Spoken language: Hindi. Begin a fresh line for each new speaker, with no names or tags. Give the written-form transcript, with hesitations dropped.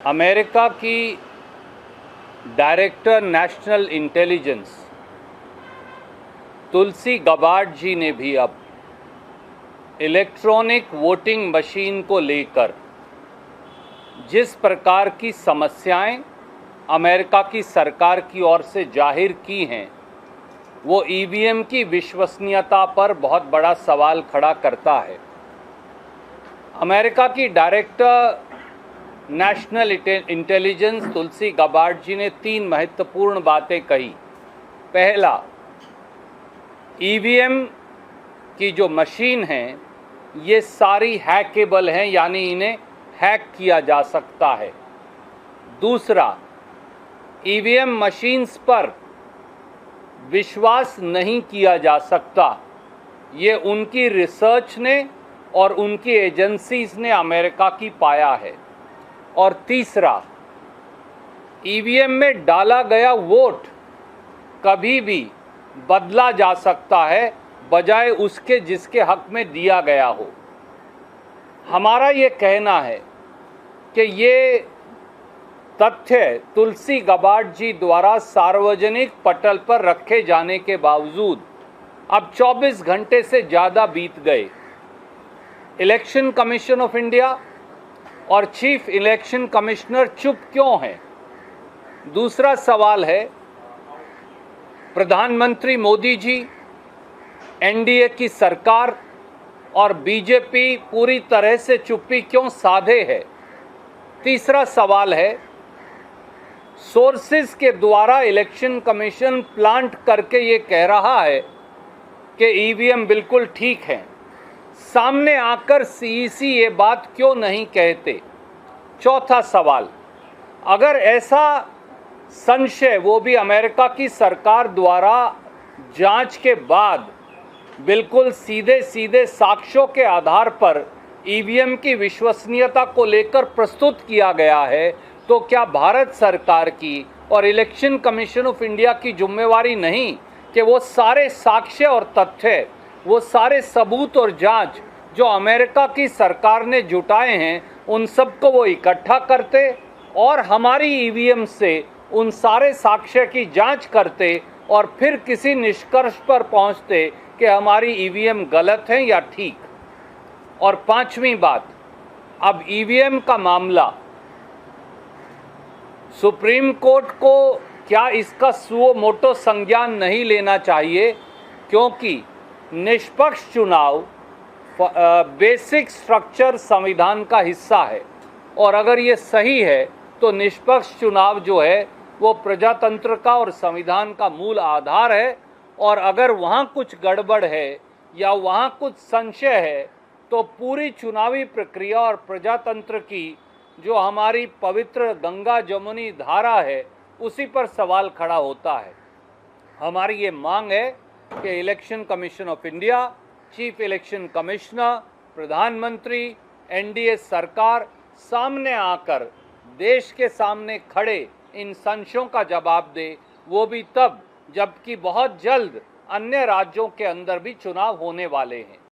अमेरिका की डायरेक्टर नेशनल इंटेलिजेंस तुलसी गबार्ड जी ने भी अब इलेक्ट्रॉनिक वोटिंग मशीन को लेकर जिस प्रकार की समस्याएं अमेरिका की सरकार की ओर से जाहिर की हैं, वो ईवीएम की विश्वसनीयता पर बहुत बड़ा सवाल खड़ा करता है। अमेरिका की डायरेक्टर नेशनल इंटेलिजेंस तुलसी गबार्ड जी ने 3 महत्वपूर्ण बातें कही। पहला, ईवीएम की जो मशीन हैं ये सारी हैकेबल हैं, यानी इन्हें हैक किया जा सकता है। दूसरा, ईवीएम मशीन्स पर विश्वास नहीं किया जा सकता, ये उनकी रिसर्च ने और उनकी एजेंसीज ने अमेरिका की पाया है। और तीसरा, ईवीएम में डाला गया वोट कभी भी बदला जा सकता है बजाय उसके जिसके हक में दिया गया हो। हमारा ये कहना है कि ये तथ्य तुलसी गबार्ड जी द्वारा सार्वजनिक पटल पर रखे जाने के बावजूद अब 24 घंटे से ज़्यादा बीत गए। इलेक्शन कमीशन ऑफ इंडिया और चीफ इलेक्शन कमिश्नर चुप क्यों हैं? दूसरा सवाल है, प्रधानमंत्री मोदी जी, एनडीए की सरकार और बीजेपी पूरी तरह से चुप्पी क्यों साधे है? तीसरा सवाल है, सोर्सेस के द्वारा इलेक्शन कमीशन प्लांट करके ये कह रहा है कि ईवीएम बिल्कुल ठीक है, सामने आकर सीईसी ये बात क्यों नहीं कहते? चौथा सवाल, अगर ऐसा संशय वो भी अमेरिका की सरकार द्वारा जांच के बाद बिल्कुल सीधे सीधे साक्ष्यों के आधार पर ईवीएम की विश्वसनीयता को लेकर प्रस्तुत किया गया है, तो क्या भारत सरकार की और इलेक्शन कमीशन ऑफ इंडिया की जिम्मेवारी नहीं कि वो सारे साक्ष्य और तथ्य, वो सारे सबूत और जांच जो अमेरिका की सरकार ने जुटाए हैं उन सब को वो इकट्ठा करते और हमारी ईवीएम से उन सारे साक्ष्य की जांच करते और फिर किसी निष्कर्ष पर पहुंचते कि हमारी ईवीएम गलत है या ठीक? और पांचवी बात, अब ईवीएम का मामला सुप्रीम कोर्ट को क्या इसका सुओ मोटो संज्ञान नहीं लेना चाहिए, क्योंकि निष्पक्ष चुनाव बेसिक स्ट्रक्चर संविधान का हिस्सा है और अगर ये सही है तो निष्पक्ष चुनाव जो है वो प्रजातंत्र का और संविधान का मूल आधार है। और अगर वहाँ कुछ गड़बड़ है या वहाँ कुछ संशय है तो पूरी चुनावी प्रक्रिया और प्रजातंत्र की जो हमारी पवित्र गंगा जमुनी धारा है उसी पर सवाल खड़ा होता है। हमारी ये मांग है कि election commission of India, chief election commissioner, प्रधानमंत्री, एनडीए सरकार सामने आकर देश के सामने खड़े इन संशयों का जवाब दे, वो भी तब जबकि बहुत जल्द अन्य राज्यों के अंदर भी चुनाव होने वाले हैं।